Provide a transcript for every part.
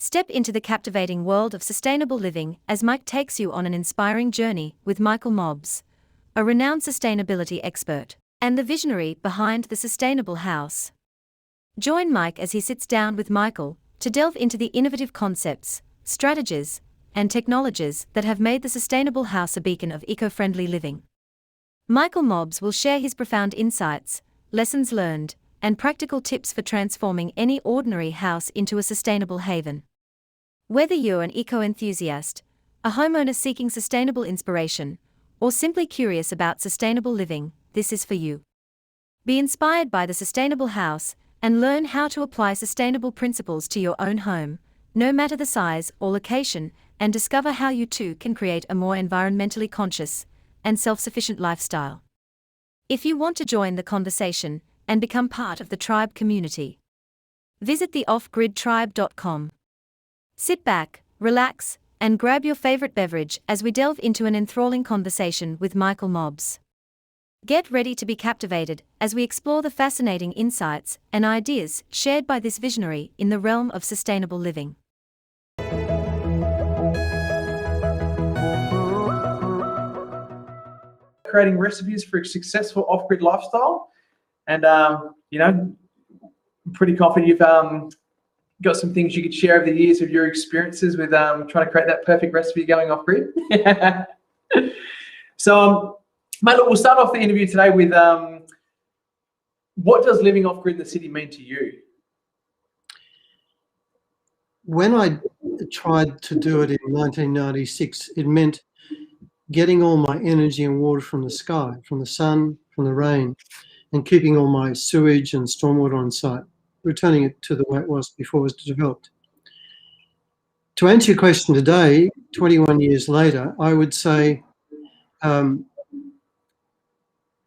Step into the captivating world of sustainable living as Mike takes you on an inspiring journey with Michael Mobbs, a renowned sustainability expert, and the visionary behind the Sustainable House. Join Mike as he sits down with Michael to delve into the innovative concepts, strategies, and technologies that have made the Sustainable House a beacon of eco-friendly living. Michael Mobbs will share his profound insights, lessons learned, and practical tips for transforming any ordinary house into a sustainable haven. Whether you're an eco-enthusiast, a homeowner seeking sustainable inspiration, or simply curious about sustainable living, this is for you. Be inspired by the Sustainable House and learn how to apply sustainable principles to your own home, no matter the size or location, and discover how you too can create a more environmentally conscious and self-sufficient lifestyle. If you want to join the conversation and become part of the tribe community, visit theoffgridtribe.com. Sit back, relax, and grab your favorite beverage as we delve into an enthralling conversation with Michael Mobbs. Get ready to be captivated as we explore the fascinating insights and ideas shared by this visionary in the realm of sustainable living. Creating recipes for a successful off-grid lifestyle, and pretty confident you've got some things you could share over the years of your experiences with trying to create that perfect recipe going off-grid. So, mate, look, we'll start off the interview today with what does living off-grid in the city mean to you? When I tried to do it in 1996, it meant getting all my energy and water from the sky, from the sun, from the rain, and keeping all my sewage and stormwater on site, returning it to the way it was before it was developed. To answer your question today, 21 years later, I would say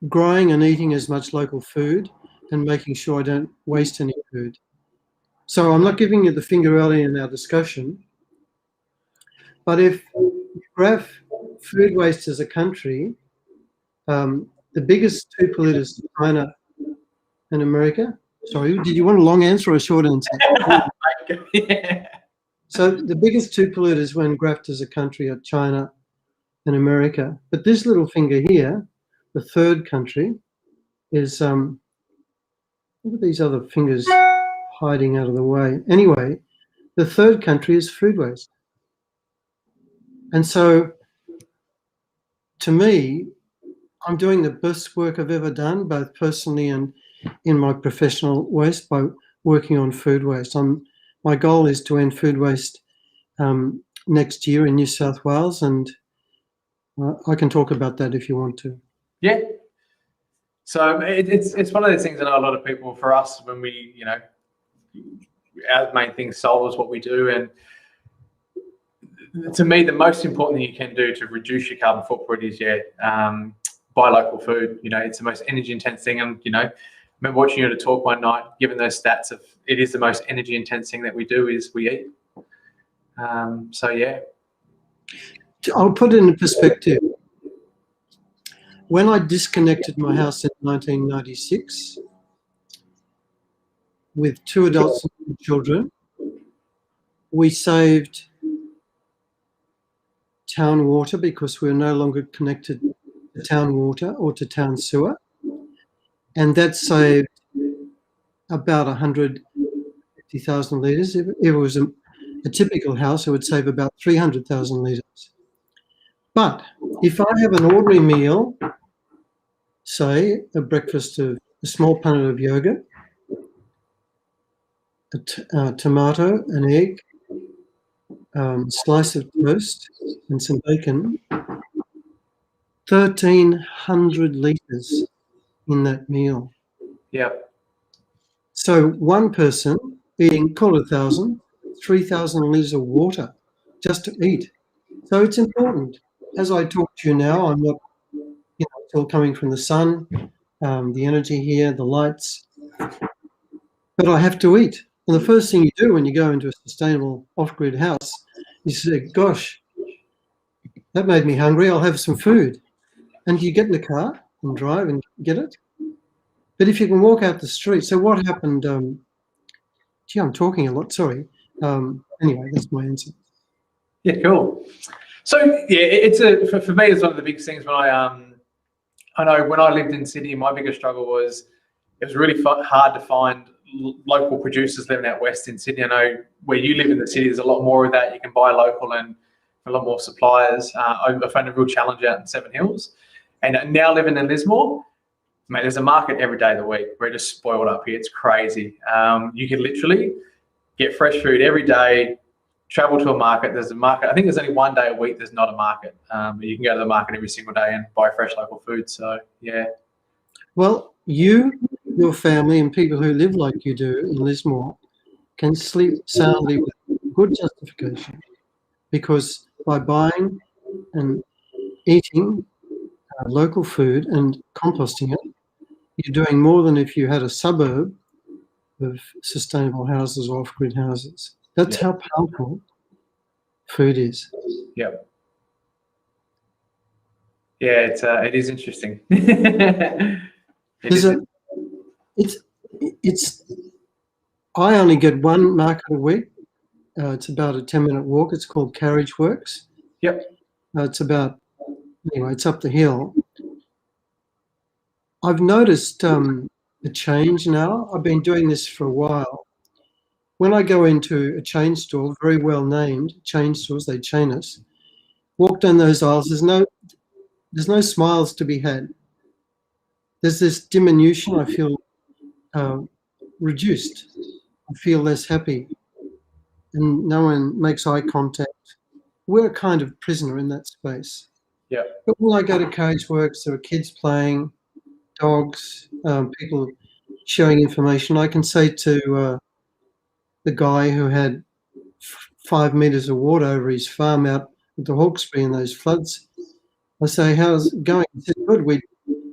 growing and eating as much local food and making sure I don't waste any food. So I'm not giving you the finger early in our discussion, but if you graph food waste as a country, the biggest two polluters are China and America. Sorry, did you want a long answer or a short answer? Yeah. So the biggest two polluters when graphed as a country are China and America. But this little finger here, the third country, is, look at these other fingers hiding out of the way. Anyway, the third country is food waste. And so, to me, I'm doing the best work I've ever done, both personally and in my professional waste, by working on food waste. My goal is to end food waste next year in New South Wales, and I can talk about that if you want to. Yeah. So it's one of those things. I know a lot of people, for us, when we, our main thing, solar is what we do, and to me, the most important thing you can do to reduce your carbon footprint is buy local food. It's the most energy intense thing, and I remember watching you at a talk one night, given those stats of it is the most energy intense thing that we do is we eat. So yeah. I'll put it in perspective. When I disconnected my house in 1996 with 2 adults and 2 children, we saved town water because we were no longer connected to town water or to town sewer. And that saved about 150,000 litres. If it was a typical house, it would save about 300,000 litres. But if I have an ordinary meal, say a breakfast of a small punnet of yogurt, a tomato, an egg, slice of toast and some bacon, 1,300 litres in that meal. Yeah. So one person eating, call it 1,000, 3,000 litres of water just to eat. So it's important. As I talk to you now, I'm not, it's all coming from the sun, the energy here, the lights, but I have to eat. And the first thing you do when you go into a sustainable off-grid house, you say, gosh, that made me hungry, I'll have some food. And you get in the car and drive and get it. But if you can walk out the street, so what happened, I'm talking a lot, sorry. Anyway, that's my answer. Yeah, cool. So yeah, it's for me, it's one of the biggest things when I know when I lived in Sydney, my biggest struggle was it was really hard to find local producers living out west in Sydney. I know where you live in the city, there's a lot more of that. You can buy local and a lot more suppliers. I found a real challenge out in Seven Hills. And now living in Lismore, mate, there's a market every day of the week. We're just spoiled up here. It's crazy. You can literally get fresh food every day, travel to a market. There's a market. I think there's only one day a week there's not a market. You can go to the market every single day and buy fresh local food. So, yeah. Well, you, your family, and people who live like you do in Lismore can sleep soundly with good justification, because by buying and eating local food and composting it, you're doing more than if you had a suburb of sustainable houses or off-grid houses. That's how powerful food is. Yep. Yeah, it is interesting. I only get one market a week. It's about a 10-minute walk. It's called Carriage Works. Yep. It's about, anyway, it's up the hill. I've noticed a change now. I've been doing this for a while. When I go into a chain store, very well named chain stores, they chain us, walk down those aisles, there's no smiles to be had. There's this diminution. I feel reduced. I feel less happy, and no one makes eye contact. We're a kind of prisoner in that space. Yeah. But when I go to Carriage Works, there are kids playing, dogs, people sharing information. I can say to the guy who had 5 meters of water over his farm out at the Hawkesbury in those floods, I say, how's it going? He said, good. We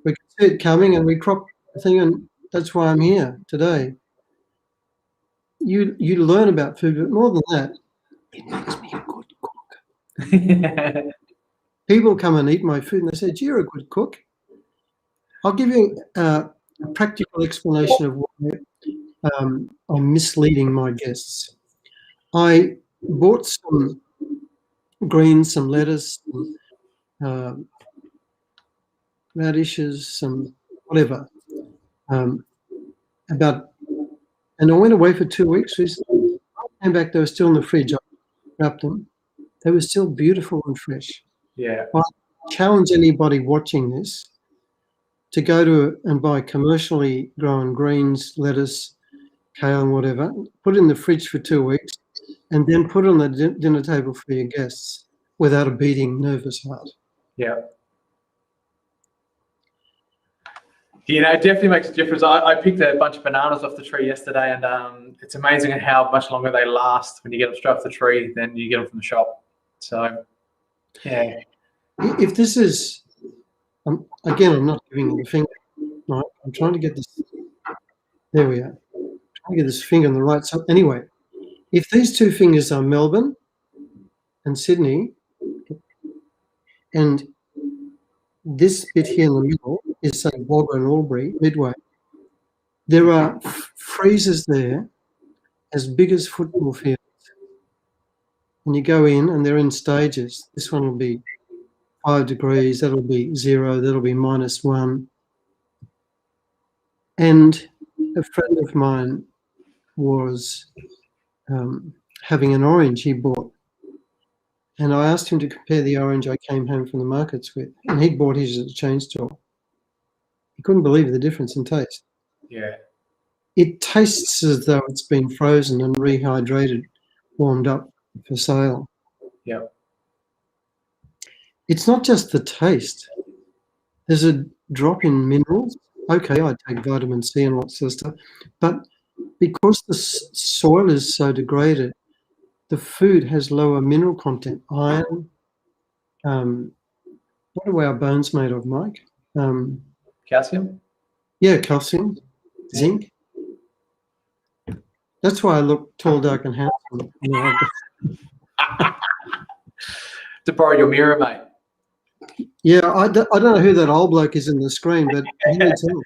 could see it coming and we cropped the thing, and that's why I'm here today. You learn about food, but more than that, it makes me a good cook. People come and eat my food and they say, you're a good cook. I'll give you a practical explanation of why I'm misleading my guests. I bought some greens, some lettuce, radishes, some whatever, and I went away for 2 weeks. I came back, they were still in the fridge. I wrapped them. They were still beautiful and fresh. Yeah. I challenge anybody watching this to go to and buy commercially grown greens, lettuce, kale, and whatever, put it in the fridge for 2 weeks, and then put it on the dinner table for your guests without a beating, nervous heart. Yeah. You know, it definitely makes a difference. I picked a bunch of bananas off the tree yesterday, and it's amazing how much longer they last when you get them straight off the tree than you get them from the shop. So, yeah. If this is, again, I'm not giving you the finger. Right? I'm trying to get this. There we are. I'm trying to get this finger on the right side. Anyway, if these two fingers are Melbourne and Sydney, and this bit here in the middle is, say, Wagga and Albury, Midway, there are freezers there as big as football fields. And you go in and they're in stages. This one will be 5 degrees, that'll be 0, that'll be -1. And a friend of mine was having an orange he bought. And I asked him to compare the orange I came home from the markets with. And he'd bought his at a chain store. He couldn't believe the difference in taste. Yeah. It tastes as though it's been frozen and rehydrated, warmed up for sale. Yeah. It's not just the taste. There's a drop in minerals. Okay, I take vitamin C and lots of stuff. But because the soil is so degraded, the food has lower mineral content, iron. What are our bones made of, Mike? Calcium? Yeah, calcium, zinc. That's why I look tall, dark, and handsome. To borrow your mirror, mate. Yeah, I don't know who that old bloke is in the screen, but he needs help.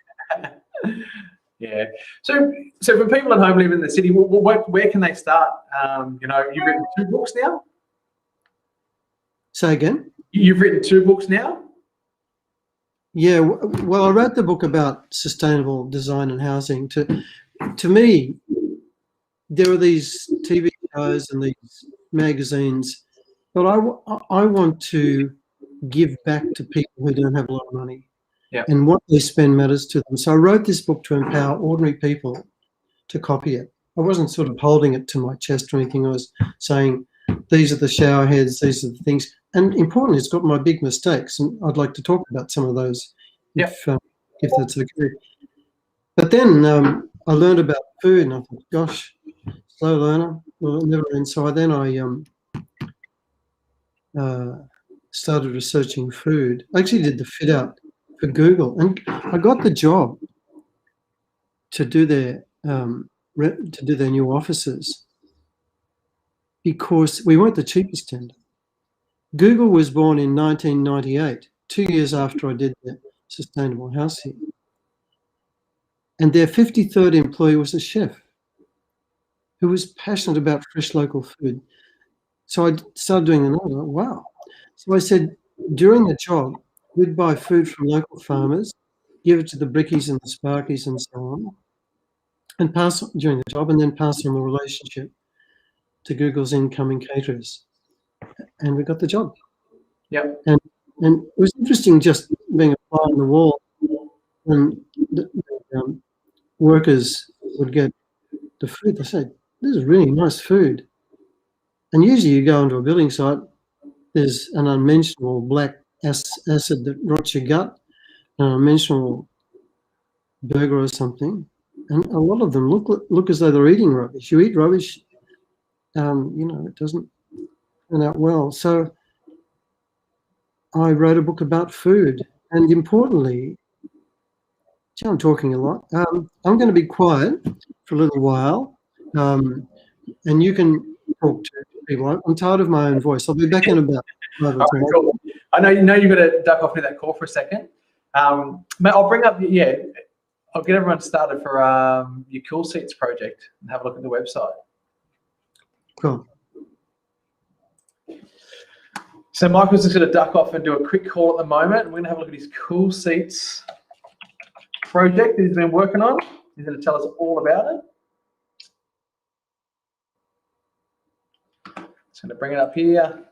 Yeah. So for people at home living in the city, where can they start? You know, you've written 2 books now. Say again? You've written 2 books now. Yeah. Well, I wrote the book about sustainable design and housing. To me, there are these TV shows and these magazines, but I want to give back to people who don't have a lot of money. Yeah. And what they spend matters to them. So I wrote this book to empower ordinary people to copy it. I wasn't sort of holding it to my chest or anything. I was saying, these are the shower heads, these are the things. And importantly, it's got my big mistakes. And I'd like to talk about some of those if that's okay. But then I learned about food and I thought, gosh, slow learner, well, it never ends. So then I started researching food. I actually did the fit out for Google, and I got the job to do their new offices because we weren't the cheapest tender. Google was born in 1998, 2 years after I did the sustainable house here. And their 53rd employee was a chef who was passionate about fresh local food. So I started doing another, wow. So I said, during the job, we'd buy food from local farmers, give it to the brickies and the sparkies and so on, and pass during the job, and then pass on the relationship to Google's incoming caterers. And we got the job. Yep. And it was interesting just being a fly on the wall when the workers would get the food. They said, this is really nice food. And usually you go into a building site, there's an unmentionable black acid that rots your gut, an unmentionable burger or something. And a lot of them look as though they're eating rubbish. You eat rubbish, you know, it doesn't turn out well. So I wrote a book about food. And importantly, gee, I'm talking a lot. I'm going to be quiet for a little while, and you can talk to people. I'm tired of my own voice. I'll be back in about 5 or 10 minutes. Cool. I know you've got to duck off into that call for a second. Mate, I'll bring up, I'll get everyone started for your Cool Seats project and have a look at the website. Cool. So Michael's just going to duck off and do a quick call at the moment. We're going to have a look at his Cool Seats project that he's been working on. He's going to tell us all about it. Just going to bring it up here.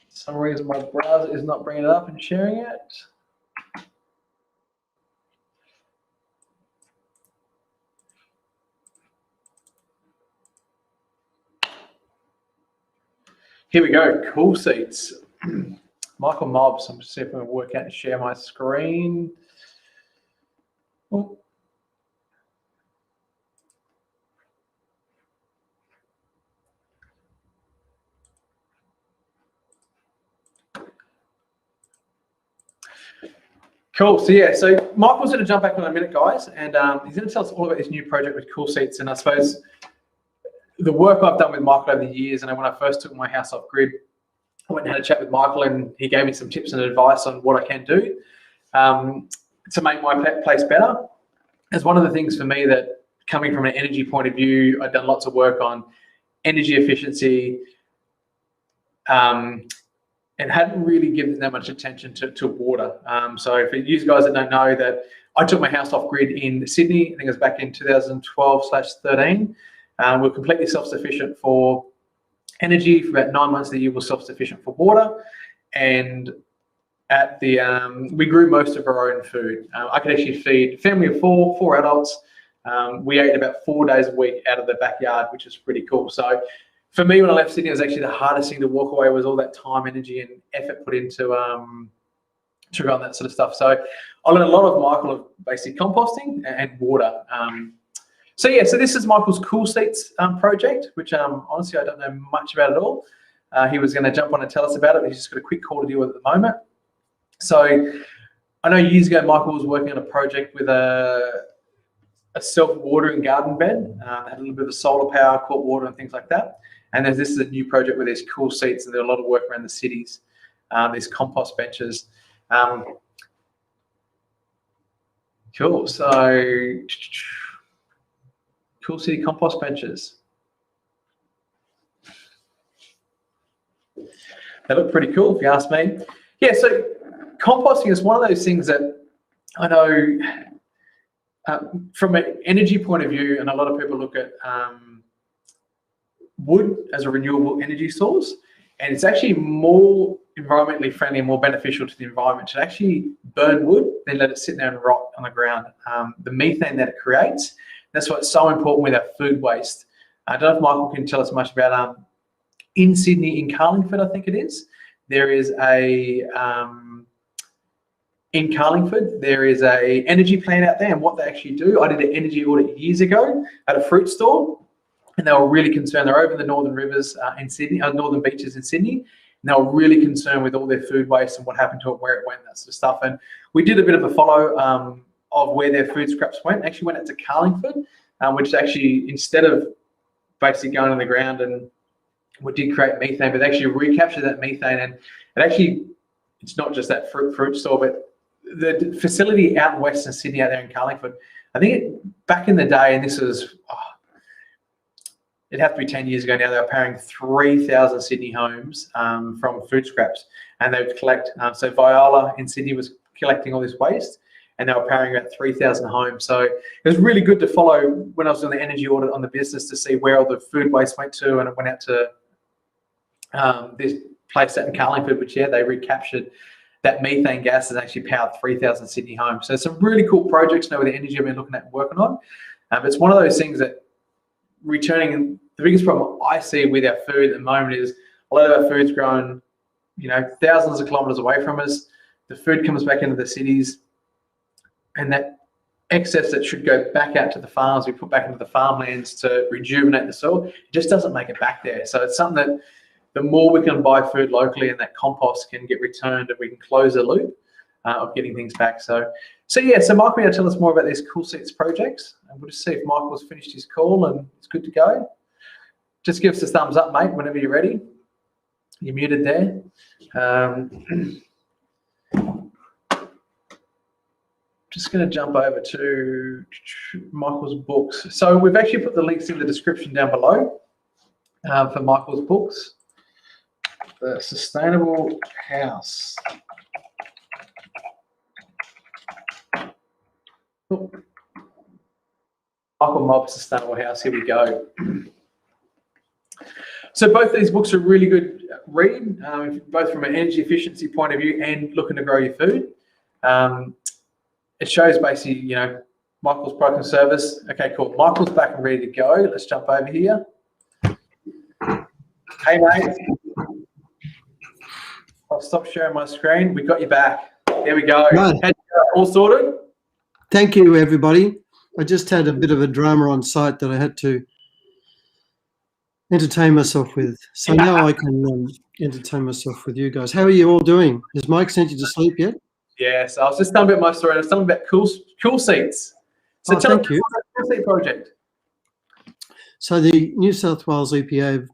For some reason my browser is not bringing it up and sharing it. Here we go, Cool Seats. Michael Mobbs, I'm just see if I'm going to work out and share my screen. Oh. Cool. So Michael's going to jump back on in a minute, guys, and he's going to tell us all about this new project with Cool Seats. And I suppose the work I've done with Michael over the years, and when I first took my house off grid, I went and had a chat with Michael, and he gave me some tips and advice on what I can do to make my place better. It's one of the things for me that, coming from an energy point of view, I've done lots of work on energy efficiency, and hadn't really given that much attention to water. So for you guys that don't know, that I took my house off grid in Sydney, I think it was back in 2012/13. We're completely self-sufficient for energy. For about 9 months of the year, we're self-sufficient for water. And at the we grew most of our own food. I could actually feed a family of four adults. We ate about 4 days a week out of the backyard, which is pretty cool. So for me, when I left Sydney, it was actually the hardest thing to walk away, was all that time, energy, and effort put into to run that sort of stuff. So I learned a lot of Michael of basic composting and water. So this is Michael's Cool Seats project, which honestly I don't know much about at all. He was going to jump on and tell us about it, but he's just got a quick call to deal with at the moment. So I know years ago Michael was working on a project with a a self-watering garden bed, had a little bit of solar power, caught water and things like that. And then this is a new project where there's cool seats and there's a lot of work around the cities. There's compost benches. Cool. So, cool city compost benches. They look pretty cool, if you ask me. Yeah, so composting is one of those things that I know from an energy point of view, and a lot of people look at wood as a renewable energy source, and it's actually more environmentally friendly and more beneficial to the environment to actually burn wood than let it sit there and rot on the ground. The methane that it creates, that's why it's so important with our food waste. I don't know if Michael can tell us much about in Sydney, in Carlingford, I think it is, there is a in Carlingford, there is a energy plan out there, and what they actually do, I did an energy audit years ago at a fruit store, and they were really concerned. They're over the northern rivers in Sydney, northern beaches in Sydney, and they were really concerned with all their food waste and what happened to it, where it went, that sort of stuff. And we did a bit of a follow of where their food scraps went. Actually went out to Carlingford, which actually, instead of basically going on the ground and what did create methane, but they actually recaptured that methane, and it actually, it's not just that fruit store, but the facility out in Western Sydney, out there in Carlingford, I think back in the day, and this was, it'd have to be 10 years ago now, they were powering 3,000 Sydney homes from food scraps, and they would collect, so Viola in Sydney was collecting all this waste, and they were powering about 3,000 homes. So it was really good to follow when I was doing the energy audit on the business to see where all the food waste went to, and it went out to this place out in Carlingford, which, yeah, they recaptured that methane gas and actually powered 3,000 Sydney homes. So some really cool projects now with the energy I've been looking at and working on. But it's one of those things that returning, the biggest problem I see with our food at the moment is a lot of our food's grown, you know, thousands of kilometres away from us. The food comes back into the cities, and that excess that should go back out to the farms, we put back into the farmlands to rejuvenate the soil, it just doesn't make it back there. So it's something that the more we can buy food locally and that compost can get returned, and we can close the loop of getting things back. So yeah, so Michael will tell us more about these Cool Seats projects, and we'll just see if Michael's finished his call and it's good to go. Just give us a thumbs up, mate, whenever you're ready. You're muted there. Just going to jump over to Michael's books. So we've actually put the links in the description down below for Michael's books. The Sustainable House. Oh. Michael Mobb's Sustainable House, here we go. So both these books are really good read, both from an energy efficiency point of view and looking to grow your food. It shows basically, you know, Michael's product and service. Okay, cool. Michael's back and ready to go. Let's jump over here. Hey, mate. I'll stop sharing my screen. We got you back. There we go. Right. All sorted? Thank you, everybody. I just had a bit of a drama on site that I had to entertain myself with. So now I can entertain myself with you guys. How are you all doing? Has Mike sent you to sleep yet? Yes, I was just telling about my story. I was telling about cool seats. So tell us about the Cool Seat project. So the New South Wales EPA have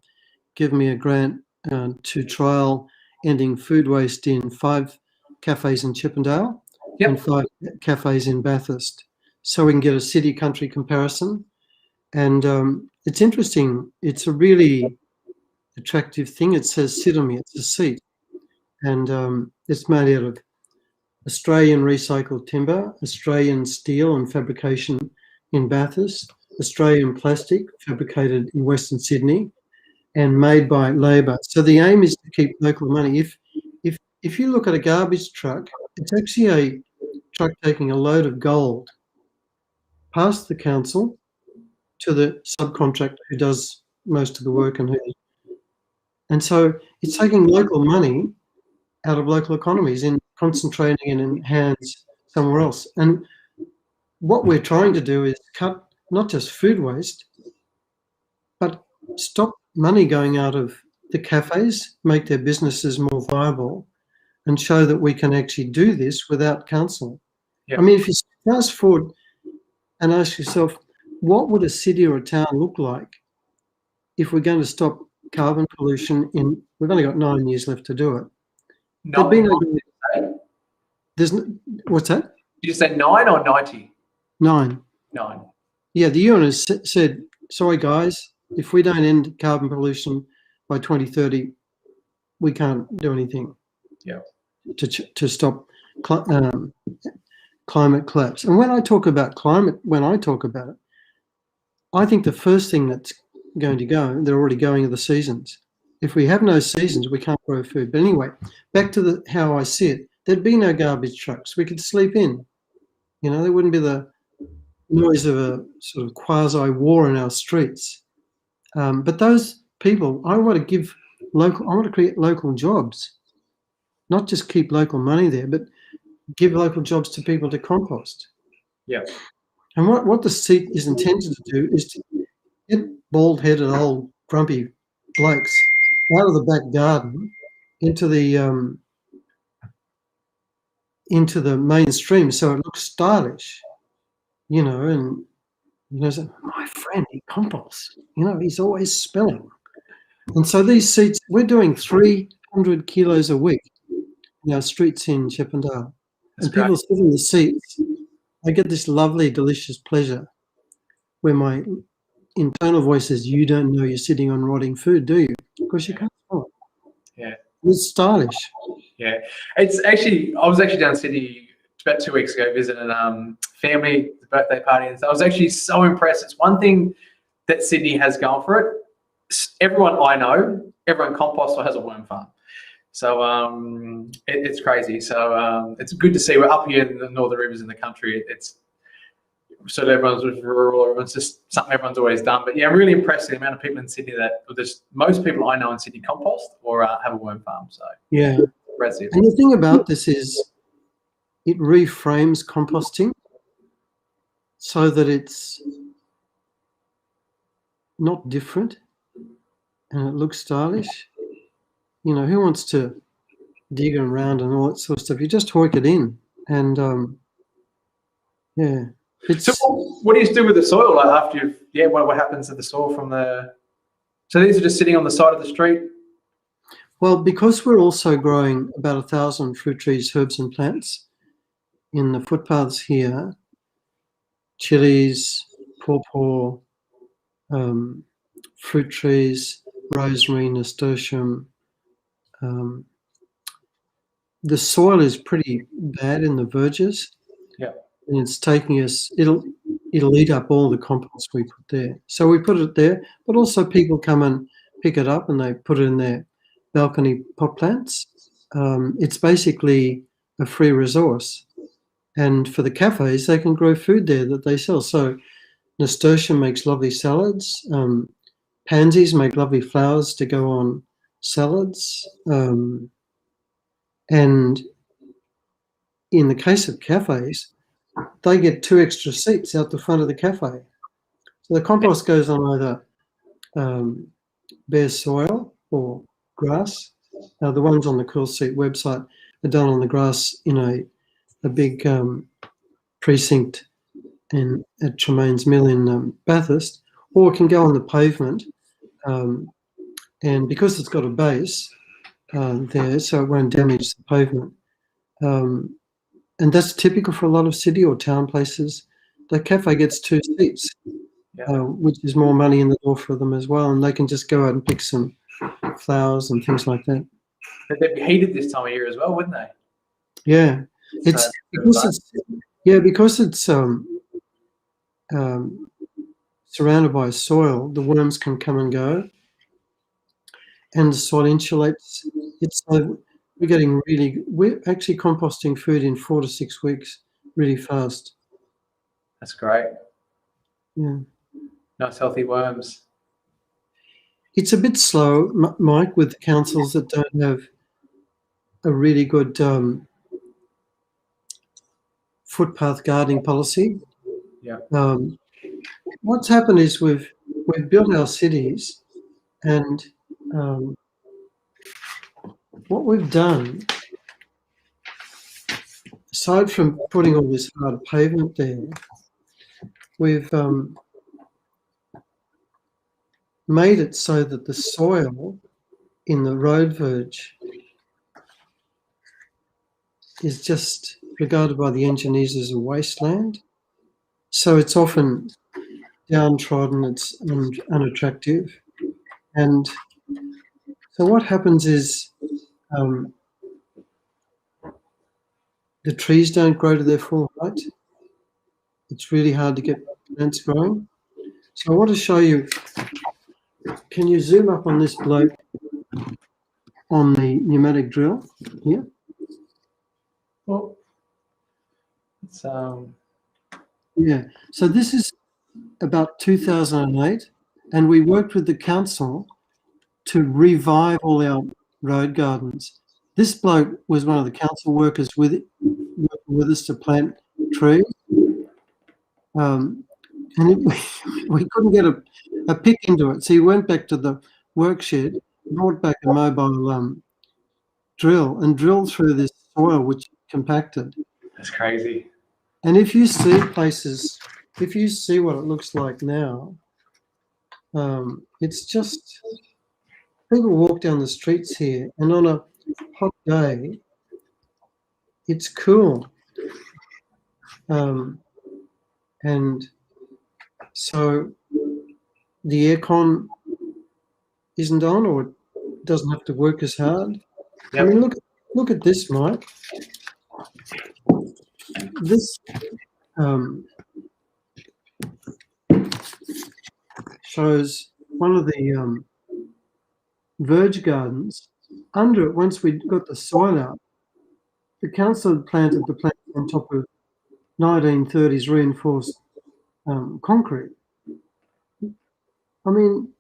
given me a grant to trial ending food waste in 5 cafes in Chippendale and 5 cafes in Bathurst, so we can get a city-country comparison. And it's interesting. It's a really attractive thing. It says "sit on me." It's a seat, and it's made out of Australian recycled timber, Australian steel and fabrication in Bathurst, Australian plastic fabricated in Western Sydney, and made by Labor. So the aim is to keep local money. If you look at a garbage truck, it's actually a truck taking a load of gold past the council to the subcontractor who does most of the work, and so it's taking local money out of local economies and concentrating it in hands somewhere else. And what we're trying to do is cut not just food waste, but stop money going out of the cafes, make their businesses more viable, and show that we can actually do this without council. I mean, if you fast forward and ask yourself, what would a city or a town look like if we're going to stop carbon pollution in, we've only got 9 years left to do it. There'd be no, there's no, what's that? Did you say 9 or 90? 9. 9. Yeah, the UN has said, sorry guys, if we don't end carbon pollution by 2030, we can't do anything. Yeah. To stop climate collapse. And when I talk about climate, I think the first thing that's going to go, they're already going, are the seasons. If we have no seasons, we can't grow food. But anyway, back to how I see it, there'd be no garbage trucks. We could sleep in. You know, there wouldn't be the noise of a sort of quasi-war in our streets. But those people, I want to create local jobs, not just keep local money there, but give local jobs to people to compost. Yeah. And what the seat is intended to do is to get bald-headed old grumpy blokes out of the back garden into the mainstream, so it looks stylish, you know. And you know, so, my friend, he composts. You know, he's always spilling. And so these seats, we're doing 300 kilos a week in our streets in Chippendale. And people sit in the seats. I get this lovely, delicious pleasure where my internal voice says, you don't know you're sitting on rotting food, do you? Because you can't smell it. Yeah. It's stylish. Yeah. It's actually, I was actually down in Sydney about 2 weeks ago visiting family, birthday party, and so I was actually so impressed. It's one thing that Sydney has going for it. Everyone I know, everyone composts or has a worm farm. So it's crazy. So it's good to see. We're up here in the northern rivers in the country. It's so everyone's rural. It's just something everyone's always done. But yeah, I'm really impressed with the amount of people in Sydney that most people I know in Sydney compost or have a worm farm. So yeah, impressive. And the thing about this is, it reframes composting so that it's not different and it looks stylish. You know, who wants to dig around and all that sort of stuff? You just work it in, and yeah. So what do you do with the soil like after you've, what happens to the soil from the, so these are just sitting on the side of the street? Well, because we're also growing about 1,000 fruit trees, herbs and plants in the footpaths here, chilies, pawpaw, fruit trees, rosemary, nasturtium. The soil is pretty bad in the verges. Yeah. And it's taking us, it'll eat up all the compost we put there. So we put it there, but also people come and pick it up and they put it in their balcony pot plants. It's basically a free resource. And for the cafes, they can grow food there that they sell. So nasturtium makes lovely salads. Pansies make lovely flowers to go on salads. And in the case of cafes, they get 2 extra seats out the front of the cafe. So the compost goes on either bare soil or grass. The ones on the Cool Seat website are done on the grass in a big precinct at Tremaine's Mill in Bathurst, or it can go on the pavement. And because it's got a base there, so it won't damage the pavement. And that's typical for a lot of city or town places. The cafe gets 2 seats, which is more money in the door for them as well. And they can just go out and pick some flowers and things like that. But they'd be heated this time of year as well, wouldn't they? Yeah, because it's surrounded by soil. The worms can come and go, and the soil insulates. It's we're actually composting food in 4 to 6 weeks, really fast. That's great. Yeah. Nice healthy worms. It's a bit slow, Mike, with councils that don't have a really good footpath gardening policy. Yeah. What's happened is we've built our cities, and what we've done, aside from putting all this hard pavement there, we've made it so that the soil in the road verge is just regarded by the engineers as a wasteland. So it's often downtrodden, it's unattractive. And so what happens is the trees don't grow to their full height. It's really hard to get plants growing. So I want to show you, can you zoom up on this bloke on the pneumatic drill here? Well, it's Yeah, so this is about 2008, and we worked with the council to revive all our road gardens. This bloke was one of the council workers working with us to plant trees. We couldn't get a pick into it, so he went back to the work shed, brought back a mobile drill and drilled through this soil which compacted. that's crazy. And if you see places, if you see what it looks like now, it's just, people walk down the streets here, and on a hot day, it's cool. And so the aircon isn't on, or it doesn't have to work as hard. Yep. I mean, look at this, Mike. This shows one of the verge gardens. Under it, once we got the soil out, the council had planted the plants on top of 1930s reinforced concrete. I mean,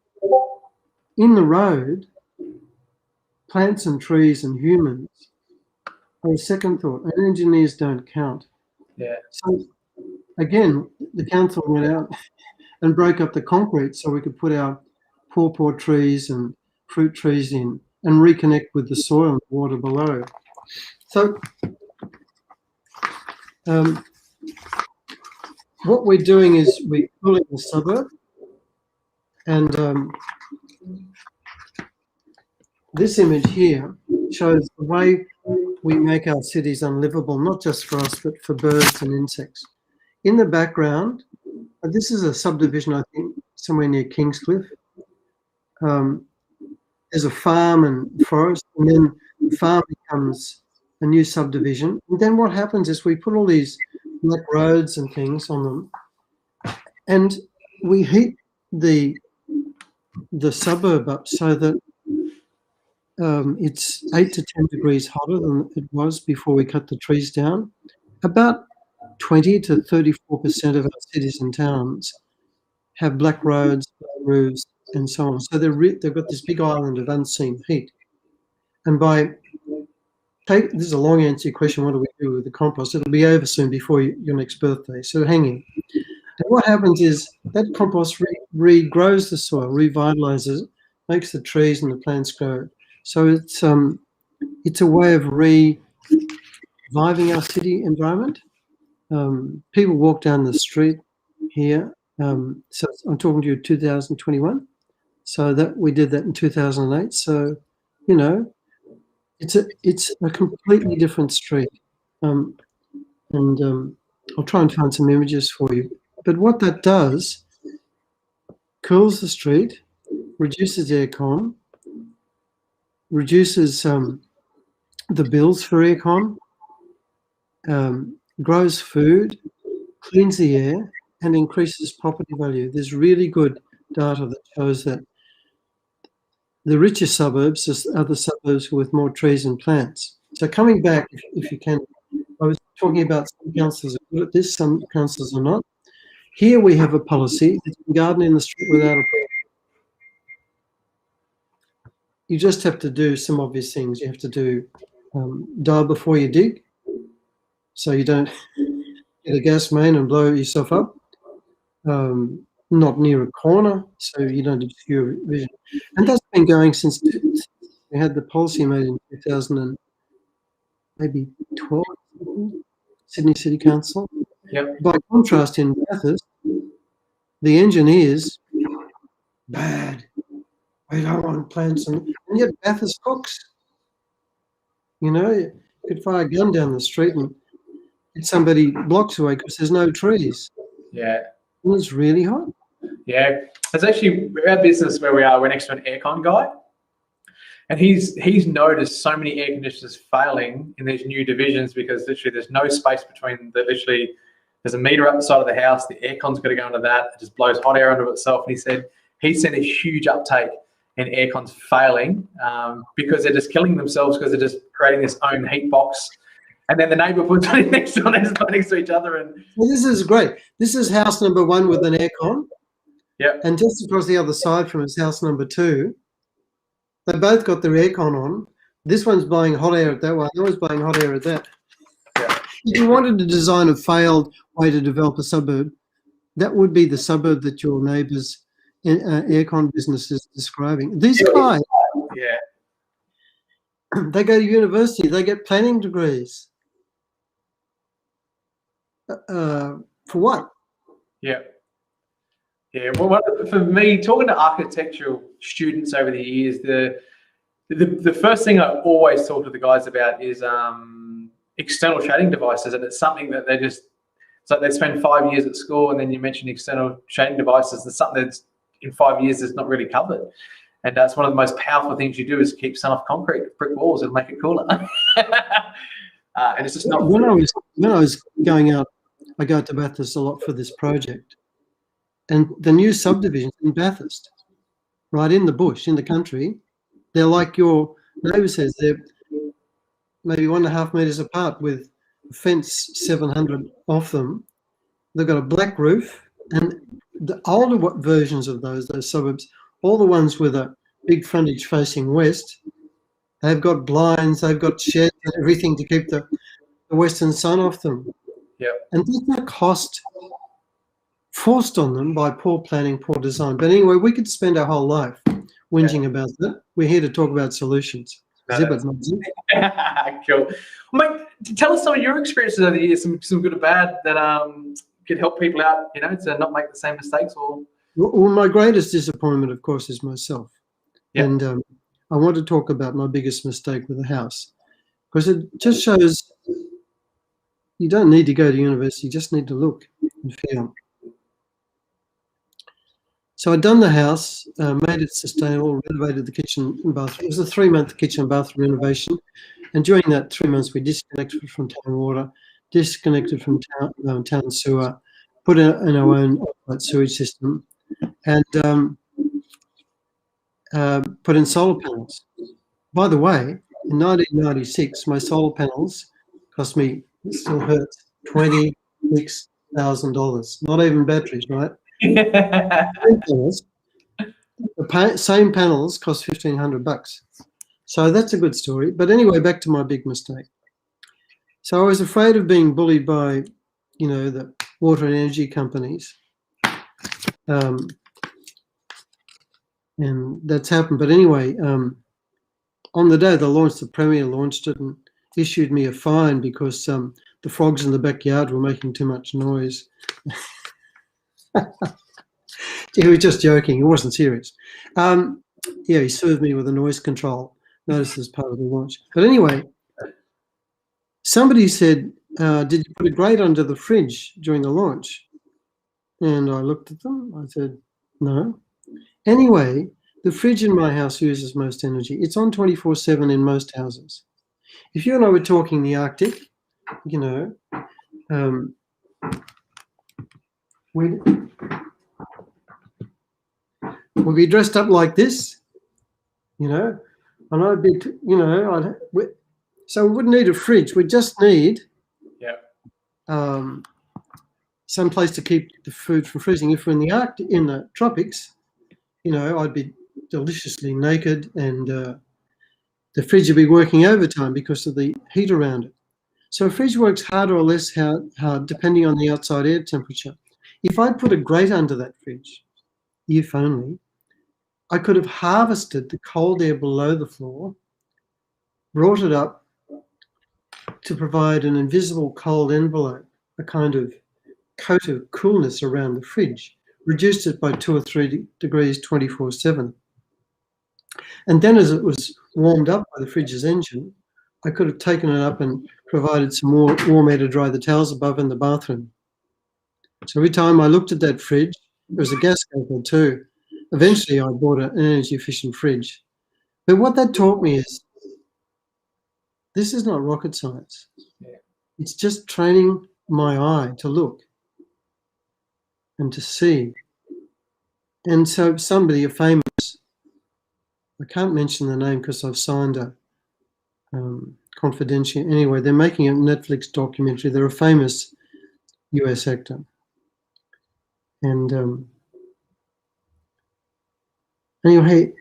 in the road, plants and trees and humans are a second thought, and engineers don't count. Yeah. So again, the council went out and broke up the concrete so we could put our pawpaw trees and fruit trees in and reconnect with the soil and water below. So what we're doing is we're cooling the suburb, and this image here shows the way we make our cities unlivable, not just for us, but for birds and insects. In the background, this is a subdivision, I think, somewhere near Kingscliff. There's a farm and forest, and then the farm becomes a new subdivision. And then what happens is we put all these black roads and things on them, and we heat the suburb up so that it's 8 to 10 degrees hotter than it was before we cut the trees down. About 20 to 34% of our cities and towns have black roads, black roofs, and so on. So they've got this big island of unseen heat. And this is a long answer to your question, what do we do with the compost? It'll be over soon before your next birthday, so hang in. And what happens is that compost regrows the soil, revitalizes it, makes the trees and the plants grow. So it's a way of reviving our city environment. People walk down the street here. So I'm talking to you 2021. So that we did that in 2008. So, you know, it's a completely different street. I'll try and find some images for you. But what that does, cools the street, reduces aircon, reduces the bills for aircon, grows food, cleans the air, and increases property value. There's really good data that shows that the richer suburbs are the suburbs with more trees and plants. So coming back, if you can, I was talking about some councils are good at this, some councils are not. Here we have a policy that you can garden in the street without a permit. You just have to do some obvious things. You have to do dial before you dig, so you don't get a gas main and blow yourself up. Not near a corner, so you don't obscure vision. And that's been going since we had the policy made in 2012, Sydney City Council. Yep. By contrast, in Bathurst, The engineers, bad. We don't want plants, and yet Bathurst cooks. You know, you could fire a gun down the street and hit somebody blocks away because there's no trees. Yeah. And it's really hot. Yeah. It's actually our business where we are. We're next to an aircon guy, and he's noticed so many air conditioners failing in these new divisions because literally there's no space between the literally. There's a meter up the side of the house. The aircon's got to go into that. It just blows hot air onto itself. And he said he's seen a huge uptake in aircons failing because they're just killing themselves because they're just creating this own heat box. And then the neighbour puts it next to next to each other. And well, this is great. This is house number 1 with an aircon. Yeah. And just across the other side from us, house number 2, they both got their aircon on. This one's blowing hot air at that one. The other's blowing hot air at that. Yeah. If you wanted to design a failed way to develop a suburb, that would be the suburb that your neighbour's aircon business is describing. These guys, they go to university, they get planning degrees. For what? Yeah. Yeah. Well, for me, talking to architectural students over the years, the first thing I always talk to the guys about is external shading devices, and it's something that it's like they spend 5 years at school, and then you mention external shading devices. There's something that's in 5 years that's not really covered, and that's one of the most powerful things you do is keep sun off concrete, brick walls, and make it cooler. And it's just not. When I was going out, I go to Bathurst a lot for this project, and the new subdivisions in Bathurst, right in the bush, in the country, they're like your neighbour says, they're maybe 1.5 meters apart with a fence 700 off them. They've got a black roof, and the older versions of those suburbs, all the ones with a big frontage facing west, they've got blinds, they've got sheds and everything to keep the western sun off them. Yeah. And there's no cost forced on them by poor planning, poor design. But anyway, we could spend our whole life whinging about that. We're here to talk about solutions. Zip it, not zip. Cool. Well, mate, tell us some of your experiences over the years, some good or bad, that could help people out, to not make the same mistakes. Or Well, my greatest disappointment, of course, is myself. Yep. And I want to talk about my biggest mistake with a house, because it just shows you don't need to go to university, you just need to look and feel. So I'd done the house, made it sustainable, renovated the kitchen and bathroom. It was a 3-month kitchen and bathroom renovation. And during that 3 months, we disconnected from town water, disconnected from town sewer, put in our own sewage system, and put in solar panels. By the way, in 1996, my solar panels cost me, it still hurts, $26,000. Not even batteries, right? The same panels cost $1,500. So that's a good story. But anyway, back to my big mistake. So I was afraid of being bullied by, the water and energy companies. And that's happened. But anyway, on the day they launched, the Premier launched it and issued me a fine because the frogs in the backyard were making too much noise. He was just joking. He wasn't serious. He served me with a noise control notice as part of the launch. But anyway, somebody said, did you put a grate under the fridge during the launch? And I looked at them. I said, no. Anyway, the fridge in my house uses most energy. It's on 24/7 in most houses. If you and I were talking the Arctic, we'd be dressed up like this, and I'd be, so we wouldn't need a fridge. We just need some place to keep the food from freezing. If we're in the Arctic, in the tropics, I'd be deliciously naked, and the fridge would be working overtime because of the heat around it. So a fridge works harder or less hard depending on the outside air temperature. If I'd put a grate under that fridge, if only, I could have harvested the cold air below the floor, brought it up to provide an invisible cold envelope, a kind of coat of coolness around the fridge, reduced it by 2 or 3 degrees 24/7. And then as it was warmed up by the fridge's engine, I could have taken it up and provided some more warm air to dry the towels above in the bathroom. So every time I looked at that fridge, there was a gas cable too. Eventually I bought an energy efficient fridge. But what that taught me is this is not rocket science. It's just training my eye to look and to see. And so somebody, a famous, I can't mention the name because I've signed a confidential. Anyway, they're making a Netflix documentary. They're a famous US actor. And anyway,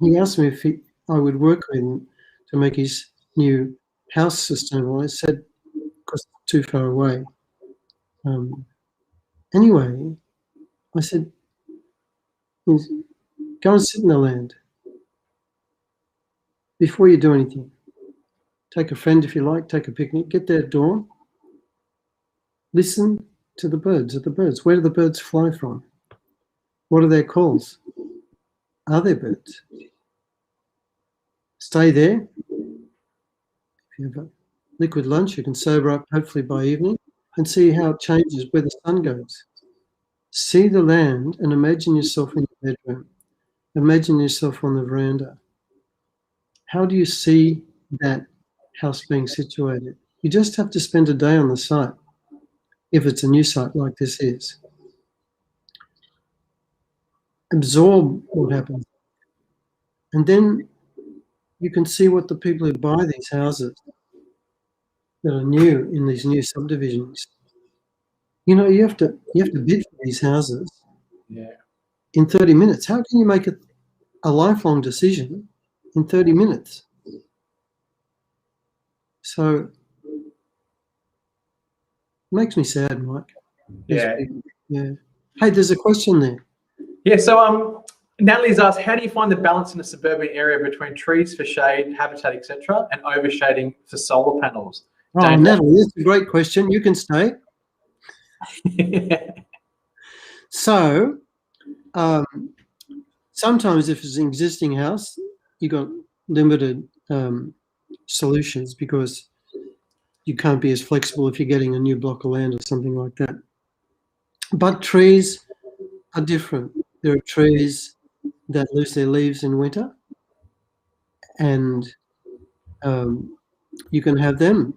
he asked me if I would work with him to make his new house sustainable. I said, because it's too far away. Anyway, I said, go and sit in the land before you do anything. Take a friend if you like, take a picnic, get there at dawn. Listen to the birds. Where do the birds fly from? What are their calls? Are there birds? Stay there. If you have a liquid lunch, you can sober up hopefully by evening and see how it changes where the sun goes. See the land and imagine yourself in the bedroom. Imagine yourself on the veranda. How do you see that house being situated? You just have to spend a day on the site, if it's a new site like this is. Absorb what happens. And then you can see what the people who buy these houses that are new in these new subdivisions, you know, you have to bid for these houses in 30 minutes. How can you make a lifelong decision in 30 minutes? So it makes me sad, Mike. Yeah. Hey, there's a question there. Yeah, so Natalie's asked, how do you find the balance in a suburban area between trees for shade, habitat, etc., and overshading for solar panels? Oh, Natalie, that's a great question. You can stay. So, sometimes if it's an existing house, you've got limited solutions because you can't be as flexible if you're getting a new block of land or something like that. But trees are different. There are trees that lose their leaves in winter, and you can have them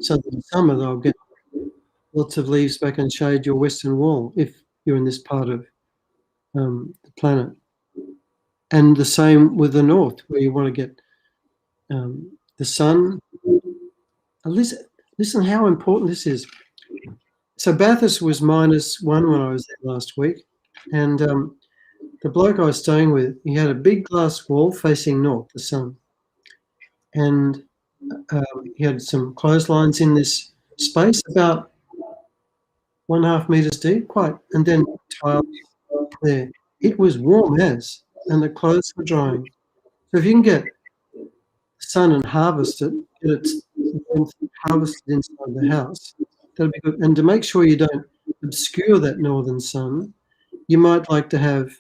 so that in summer they'll get lots of leaves back and shade your western wall if you're in this part of the planet. And the same with the north, where you want to get the sun. Listen how important this is. So Bathurst was -1 when I was there last week, and the bloke I was staying with, he had a big glass wall facing north, the sun, and he had some clotheslines in this space about 1.5 meters deep, and then tiles there. It was warm as, and the clothes were drying. So if you can get the sun and harvest it, get it harvested inside the house, that'll be good. And to make sure you don't obscure that northern sun, you might like to have,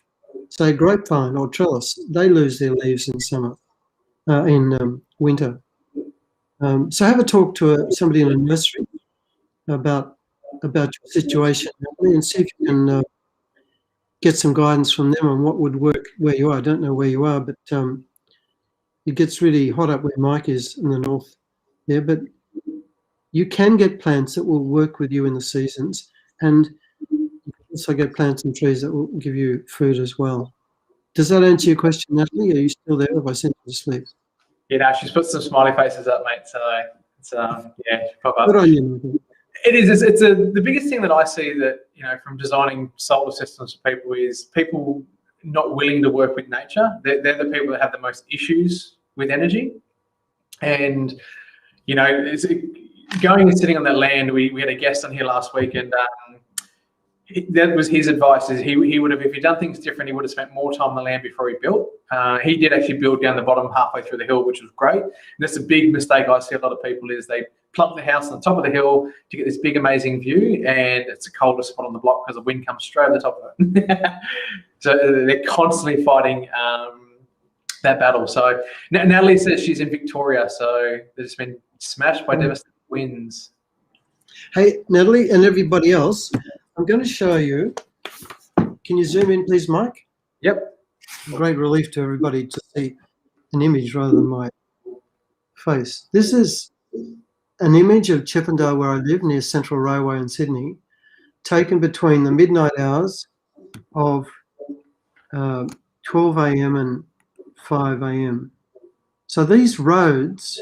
say, grapevine or trellis. They lose their leaves in summer, in winter. So have a talk to somebody in a nursery about your situation and see if you can get some guidance from them on what would work where you are. I don't know where you are, but it gets really hot up where Mike is in the north there. But you can get plants that will work with you in the seasons, and you can also get plants and trees that will give you food as well. Does that answer your question, Natalie? Are you still there? Have I sent you to sleep? Yeah, no, she's put some smiley faces up, mate. So it's pop up. Good on you, Natalie. It is. It's the biggest thing that I see that, you know, from designing solar systems for people is people not willing to work with nature. They're the people that have the most issues with energy. And, you know, going and sitting on that land, we had a guest on here last week, and That was his advice. Is he would have, if he'd done things different, he would have spent more time on the land before he built. He did actually build down the bottom halfway through the hill, which was great. And that's a big mistake I see a lot of people is they plump the house on the top of the hill to get this big amazing view, and it's the coldest spot on the block because the wind comes straight over the top of it. So they're constantly fighting that battle. So Natalie says she's in Victoria, so they've just been smashed by devastating winds. Hey, Natalie and everybody else, I'm going to show you. Can you zoom in, please, Mike? Yep. Great relief to everybody to see an image rather than my face. This is an image of Chippendale, where I live, near Central Railway in Sydney, taken between the midnight hours of 12 a.m. and 5 a.m. So these roads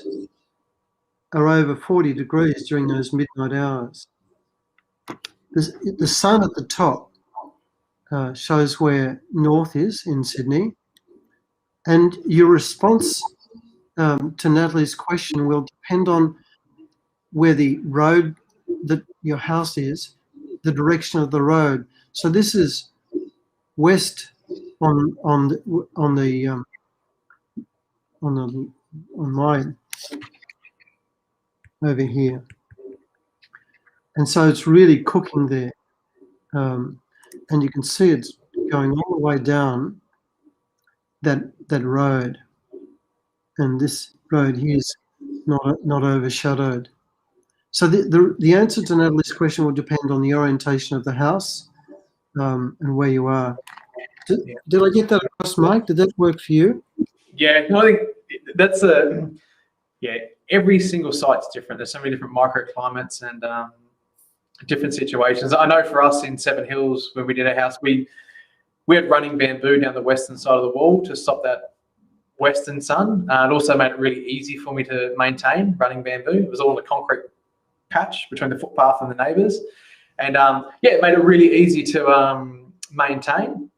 are over 40 degrees during those midnight hours. The sun at the top shows where north is in Sydney, and your response to Natalie's question will depend on where the road that your house is, the direction of the road. So this is west on mine over here, and so it's really cooking there, and you can see it's going all the way down that road, and this road here is not overshadowed. So the answer to Natalie's question will depend on the orientation of the house and where you are. Did I get that across, Mike? Did that work for you? Yeah, I think that's every single site's different. There's so many different microclimates and different situations. I know for us in Seven Hills, when we did our house, we had running bamboo down the western side of the wall to stop that western sun. It also made it really easy for me to maintain running bamboo. It was all in a concrete patch between the footpath and the neighbours. And it made it really easy to maintain.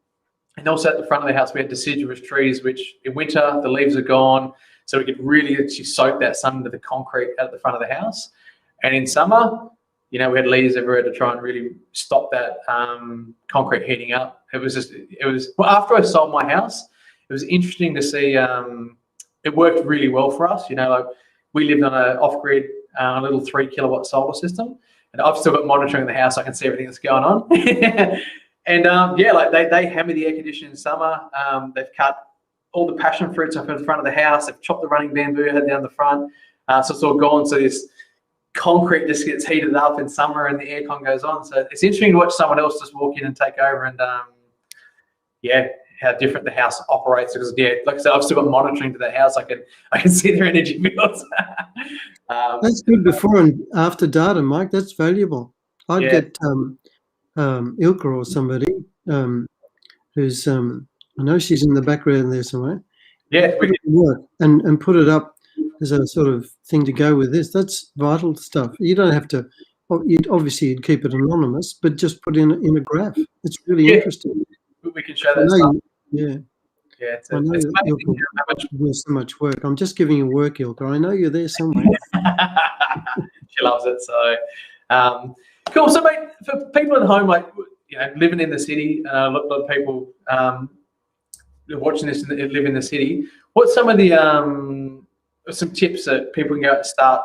And also at the front of the house, we had deciduous trees, which in winter, the leaves are gone. So we could really actually soak that sun into the concrete at the front of the house. And in summer, we had leaves everywhere to try and really stop that concrete heating up. Well, after I sold my house, it was interesting to see it worked really well for us. Like we lived on an off-grid, little 3 kilowatt solar system. And I've still got monitoring the house. So I can see everything that's going on. And they hammer the air conditioning in summer. They've cut all the passion fruits off in the front of the house. They've chopped the running bamboo head down the front. So it's all gone. So this concrete just gets heated up in summer and the aircon goes on. So it's interesting to watch someone else just walk in and take over and how different the house operates. Because like I said, I've still got monitoring to the house. I can see their energy bills. That's good before and after data, Mike. That's valuable. I'd get Ilka or somebody who's I know she's in the background there somewhere. Yeah, we can work and put it up as a sort of thing to go with this. That's vital stuff. You don't have to. You'd keep it anonymous, but just put in a graph. It's really interesting. We can show that stuff. Yeah. Yeah, it's I know amazing Ilka does so much work. I'm just giving you work, Ilka. I know you're there somewhere. She loves it. So cool. So, mate, for people at home, living in the city, a lot of people watching this and live in the city. What's some of the some tips that people can go out and start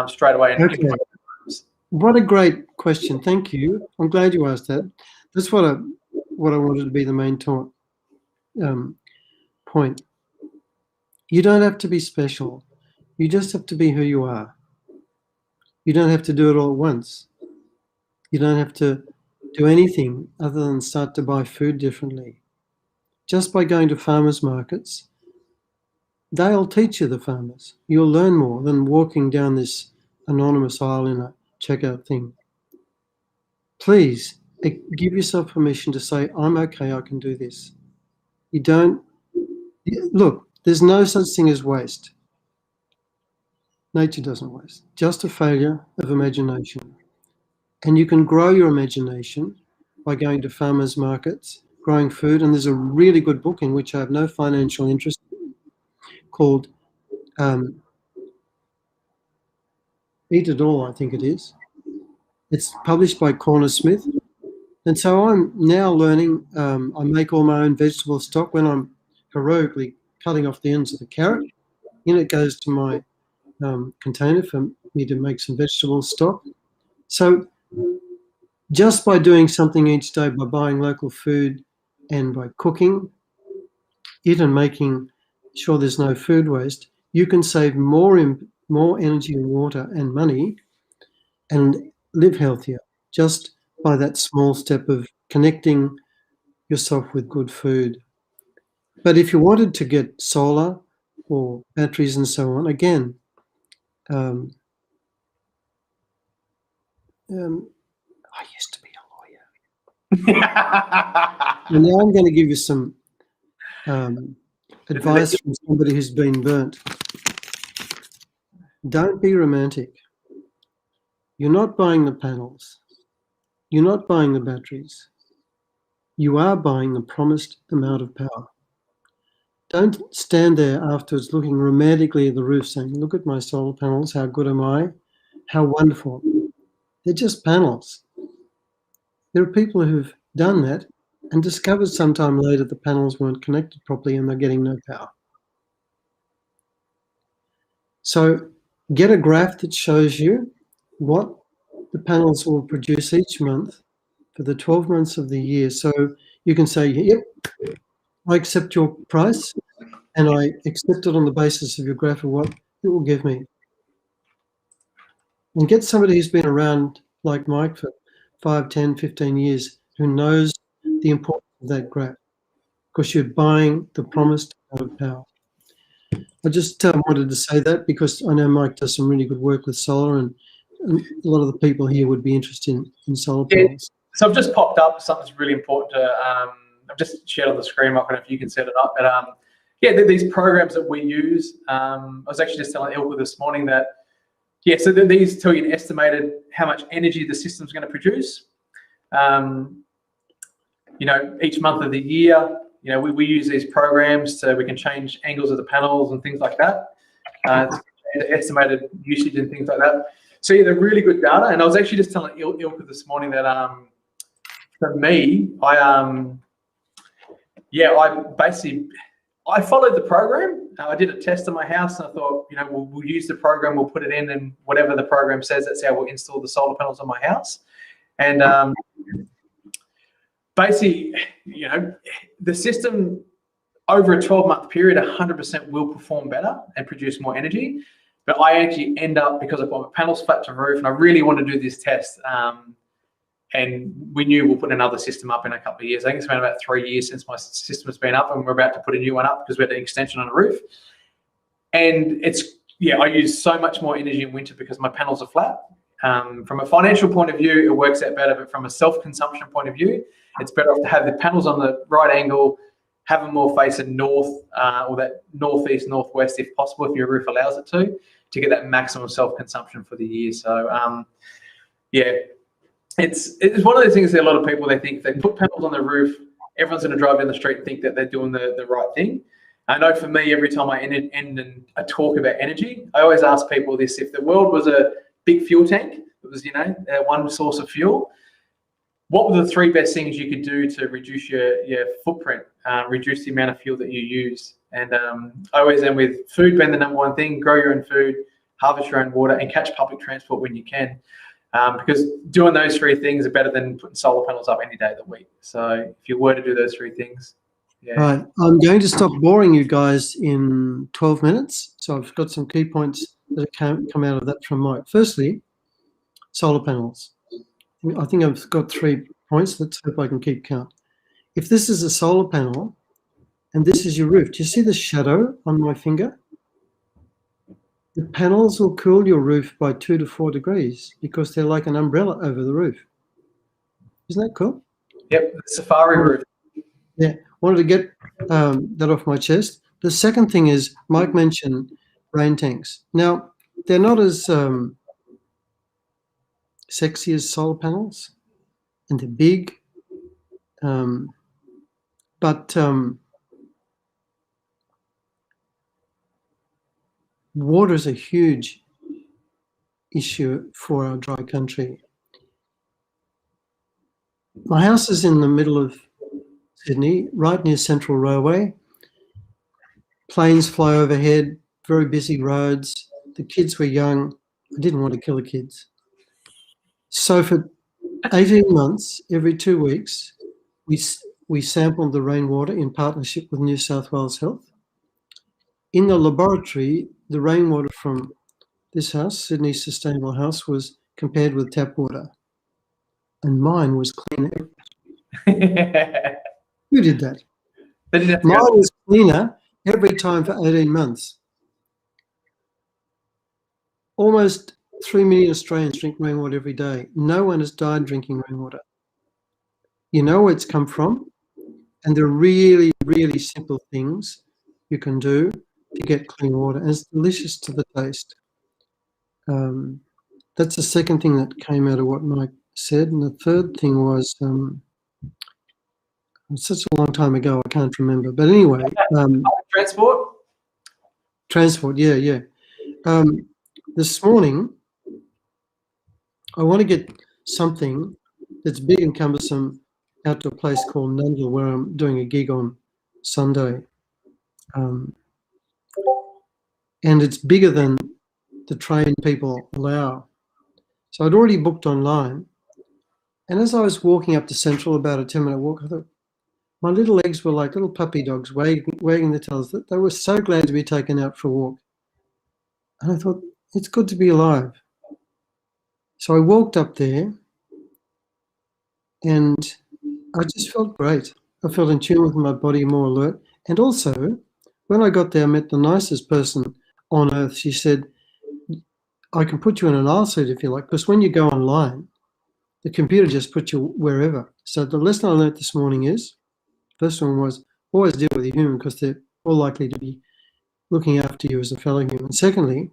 straight away? And Okay. What a great question. Thank you. I'm glad you asked that. That's what I wanted to be the main point. You don't have to be special. You just have to be who you are. You don't have to do it all at once. You don't have to do anything other than start to buy food differently. Just by going to farmers markets, they'll teach you, the farmers. You'll learn more than walking down this anonymous aisle in a checkout thing. Please give yourself permission to say, I'm okay, I can do this. Look, there's no such thing as waste. Nature doesn't waste, just a failure of imagination. And you can grow your imagination by going to farmers markets, growing food. And there's a really good book in which I have no financial interest called Eat It All, I think it is. It's published by Corner Smith. And so I'm now learning. I make all my own vegetable stock. When I'm heroically cutting off the ends of the carrot, in it goes to my container for me to make some vegetable stock. So just by doing something each day, by buying local food and by cooking it and making sure there's no food waste, you can save more energy and water and money and live healthier just by that small step of connecting yourself with good food. But if you wanted to get solar or batteries and so on, again, um, I used to be a lawyer. And now I'm going to give you some advice from somebody who's been burnt. Don't be romantic. You're not buying the panels. You're not buying the batteries. You are buying the promised amount of power. Don't stand there afterwards looking romantically at the roof saying, look at my solar panels, how good am I? How wonderful. They're just panels. There are people who've done that and discovered sometime later the panels weren't connected properly and they're getting no power. So get a graph that shows you what the panels will produce each month for the 12 months of the year. So you can say, yep, I accept your price and I accept it on the basis of your graph of what it will give me. And get somebody who's been around like Mike for 5, 10, 15 years who knows the importance of that graph, because you're buying the promised amount of power. I just wanted to say that because I know Mike does some really good work with solar, and a lot of the people here would be interested in solar panels. So I've just popped up something that's really important to, I've just shared on the screen. I don't know if you can set it up, but yeah, these programs that we use, I was actually just telling Ilka this morning that, yeah, so these tell you an estimated how much energy the system's going to produce. You know, each month of the year, you know, we use these programs so we can change angles of the panels and things like that. Estimated usage and things like that. So yeah, they're really good data. And I was actually just telling Ilka this morning that for me, I followed the program. I did a test in my house, and I thought, you know, we'll use the program, we'll put it in, and whatever the program says, that's how we'll install the solar panels on my house. And basically, you know, the system over a 12-month period, 100% will perform better and produce more energy. But I actually end up, because I've got my panels flat to the roof, and I really want to do this test. And we knew we'll put another system up in a couple of years. I think it's been about 3 years since my system has been up, and we're about to put a new one up because we had an extension on the roof. And it's, yeah, I use so much more energy in winter because my panels are flat. From a financial point of view, it works out better, but from a self-consumption point of view, it's better off to have the panels on the right angle, have them more facing north or that northeast, northwest if possible, if your roof allows it to get that maximum self-consumption for the year. So yeah, it's one of those things that a lot of people, they think they put panels on the roof, everyone's going to drive down the street and think that they're doing the right thing. I know for me, every time I end a talk about energy, I always ask people this: if the world was a big fuel tank, it was, you know, one source of fuel, what were the 3 best things you could do to reduce your footprint, reduce the amount of fuel that you use? And I always end with food being the #1 thing: grow your own food, harvest your own water, and catch public transport when you can. Because doing those 3 things are better than putting solar panels up any day of the week. So if you were to do those 3 things, yeah. Right, I'm going to stop boring you guys in 12 minutes. So I've got some key points that come out of that from Mike. Firstly, solar panels. I think I've got 3 points. Let's hope I can keep count. If this is a solar panel and this is your roof, do you see the shadow on my finger? The panels will cool your roof by 2 to 4 degrees because they're like an umbrella over the roof. Isn't that cool? Yep, the safari roof. Yeah, wanted to get that off my chest. The second thing is, Mike mentioned rain tanks. Now, they're not as sexy as solar panels, and they're big, but water is a huge issue for our dry country. My house is in the middle of Sydney, right near Central Railway. Planes fly overhead, very busy roads. The kids were young. I didn't want to kill the kids. So for 18 months, every 2 weeks, we sampled the rainwater in partnership with New South Wales Health. In the laboratory, the rainwater from this house, Sydney Sustainable House, was compared with tap water, and mine was cleaner. Who did that? They didn't have to Mine go. was cleaner every time for 18 months. Almost 3 million Australians drink rainwater every day. No one has died drinking rainwater. You know where it's come from, and there are really, really simple things you can do to get clean water, and it's delicious to the taste. That's the second thing that came out of what Mike said, and the third thing was such a long time ago I can't remember. But anyway, Transport. transport, yeah. This morning, I want to get something that's big and cumbersome out to a place called Nundle, where I'm doing a gig on Sunday. And it's bigger than the train people allow. So I'd already booked online. And as I was walking up to Central, about a 10-minute walk, I thought, my little legs were like little puppy dogs wagging their tails. They were so glad to be taken out for a walk. And I thought, it's good to be alive. So I walked up there and I just felt great. I felt in tune with my body, more alert. And also, when I got there, I met the nicest person on earth. She said, I can put you in an aisle seat if you like, because when you go online, the computer just puts you wherever. So the lesson I learned this morning is, first one was, always deal with a human because they're more likely to be looking after you as a fellow human. Secondly,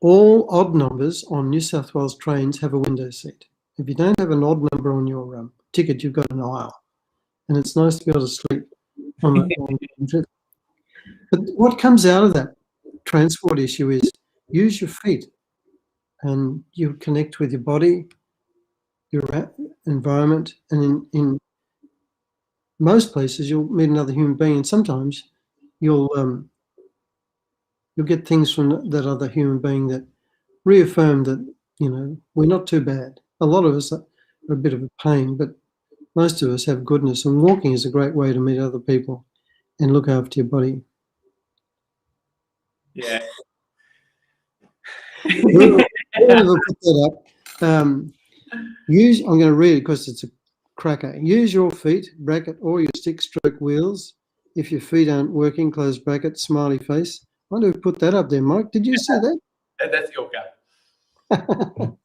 all odd numbers on New South Wales trains have a window seat. If you don't have an odd number on your ticket, you've got an aisle. And it's nice to be able to sleep on that trip. But what comes out of that transport issue is use your feet and you connect with your body, your environment, and in most places you'll meet another human being, and sometimes you'll get things from that other human being that reaffirm that, we're not too bad. A lot of us are a bit of a pain, but most of us have goodness, and walking is a great way to meet other people and look after your body. Yeah. Whoever put that up, I'm going to read it because it's a cracker. Use your feet, bracket, or your stick stroke wheels. If your feet aren't working, close bracket, smiley face. I wonder who put that up there, Mike. Did you see that? That's your go.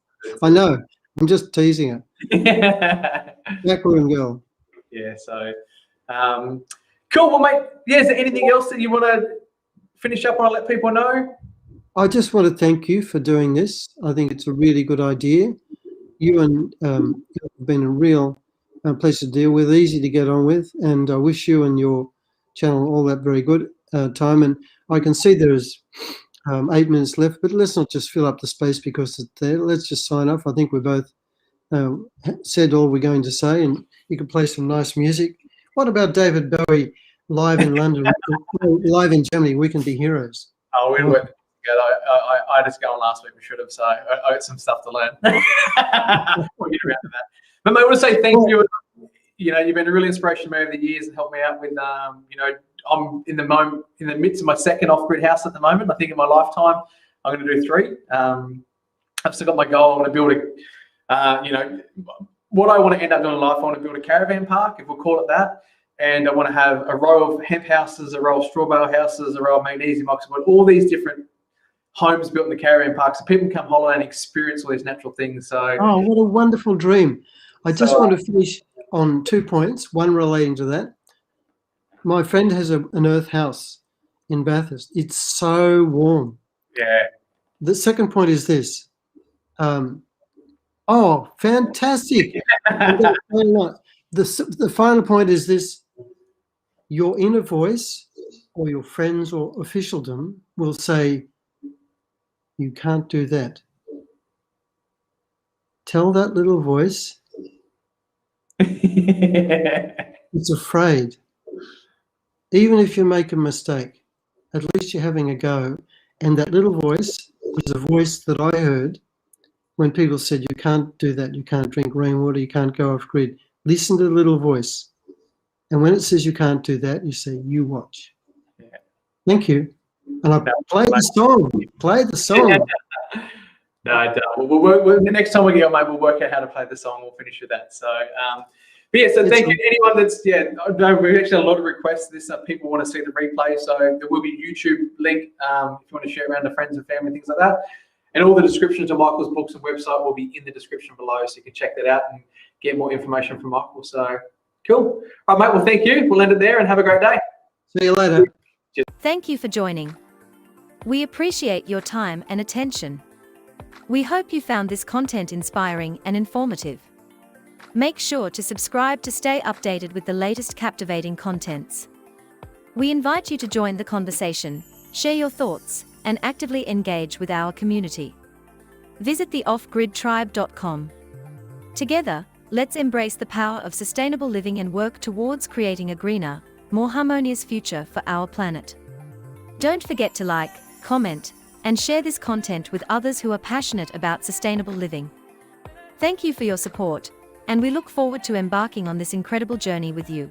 I know. I'm just teasing her. Backroom girl. Yeah, so cool. Well, mate, yeah, is there anything else that you want to finish up on and let people know? I just want to thank you for doing this. I think it's a really good idea. You and have been a real pleasure to deal with, easy to get on with, and I wish you and your channel all that very good time. And I can see there's 8 minutes left, but let's not just fill up the space because it's there. Let's just sign off. I think we both said all we're going to say, and you can play some nice music. What about David Bowie live in London, live in Germany? We can be heroes. Oh, we went together. I just go on last week. We should have. So I got some stuff to learn. We'll get around to that. But mate, I want to say thank you. You've been a really inspiration to me over the years and helped me out with. I'm in the midst of my second off-grid house at the moment. I think in my lifetime, I'm going to do 3. I've still got my goal. I want to build what I want to end up doing in life. I want to build a caravan park, if we'll call it that. And I want to have a row of hemp houses, a row of straw bale houses, a row of magnesium oxide, all these different homes built in the caravan park, so people can come holiday and experience all these natural things. So, oh, what a wonderful dream! I just want to finish on 2 points. One relating to that. My friend has an earth house in Bathurst. It's so warm. Yeah. The second point is this. Oh, fantastic! The final point is this. Your inner voice or your friends or officialdom will say, you can't do that. tell that little voice it's afraid. Even if you make a mistake, at least you're having a go. And that little voice is a voice that I heard when people said, you can't do that, you can't drink rainwater, you can't go off grid. Listen to the little voice. And when it says you can't do that, you say, you watch. Yeah. Thank you. And I play the song. Play the song. No, the next time we get on, mate, we'll work out how to play the song. We'll finish with that. So, but yeah, so thank you to anyone that's, no, we've actually had a lot of requests for this. People want to see the replay. So there will be a YouTube link if you want to share around to friends and family, things like that. And all the descriptions of Michael's books and website will be in the description below. So you can check that out and get more information from Michael. So cool. All right, mate, well, thank you. We'll end it there and have a great day. See you later. Thank you for joining. We appreciate your time and attention. We hope you found this content inspiring and informative. Make sure to subscribe to stay updated with the latest captivating contents. We invite you to join the conversation, share your thoughts, and actively engage with our community. Visit theoffgridtribe.com. Together, let's embrace the power of sustainable living and work towards creating a greener, more harmonious future for our planet. Don't forget to like, comment, and share this content with others who are passionate about sustainable living. Thank you for your support, and we look forward to embarking on this incredible journey with you.